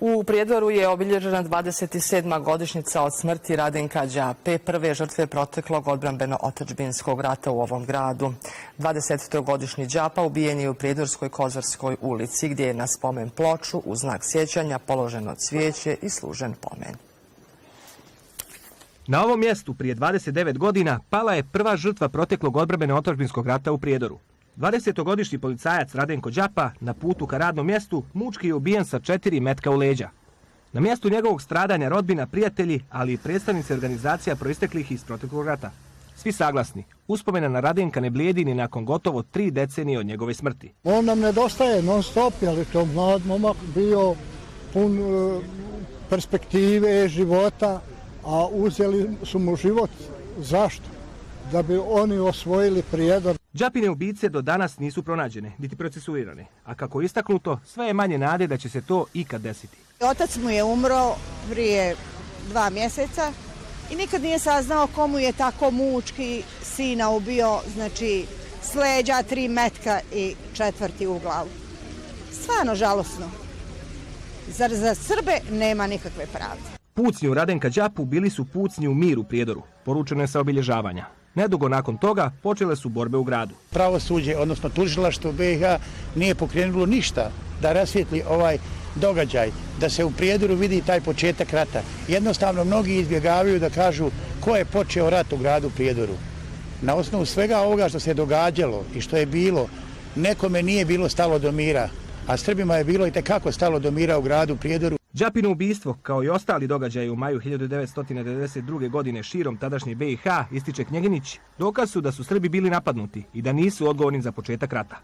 U Prijedoru je obilježena 27. godišnjica od smrti Radenka Đape, prve žrtve proteklog odbrambeno-otadžbinskog rata u ovom gradu. 20. Đapa ubijen je u Prijedorskoj Kozarskoj ulici, gdje je na spomen ploču u znak sjećanja položeno cvijeće i služen pomen. Na ovom mjestu prije 29 godina pala je prva žrtva proteklog odbrambeno-otadžbinskog rata u Prijedoru. 20-godišnji policajac Radenko Đapa na putu ka radnom mjestu mučki je ubijen sa 4 metka u leđa. Na mjestu njegovog stradanja rodbina, prijatelji, ali i predstavnici organizacija proisteklih iz proteklog rata. Svi saglasni, uspomena na Radenka ne blijedi ni nakon gotovo 3 decenije od njegove smrti. On nam nedostaje non stop, jer to mlad momak bio pun perspektive života, a uzeli su mu život. Zašto? Da bi oni osvojili Prijedor. Đapine ubice do danas nisu pronađene, niti procesuirane, a kako je istaknuto, sve je manje nade da će se to ikad desiti. Otac mu je umro prije 2 mjeseca i nikad nije saznao komu je tako mučki sina ubio, znači s leđa 3 metka i 4. u glavu. Stvarno žalosno. Zar za Srbe nema nikakve pravde? Pucnji u Radenka Đapu bili su pucnji u mir u Prijedoru, poručeno je sa obilježavanja. Nedugo nakon toga počele su borbe u gradu. Pravosuđe, odnosno tužilaštvo BiH, nije pokrenulo ništa da rasvijetli ovaj događaj, da se u Prijedoru vidi taj početak rata. Jednostavno mnogi izbjegavaju da kažu ko je počeo rat u gradu Prijedoru. Na osnovu svega ovoga što se događalo i što je bilo, nekome nije bilo stalo do mira, a Srbima je bilo itekako stalo do mira u gradu Prijedoru. Đapino ubistvo, kao i ostali događaji u maju 1992. godine širom tadašnje BiH, ističe Knjeginić, dokaz su da su Srbi bili napadnuti i da nisu odgovorni za početak rata.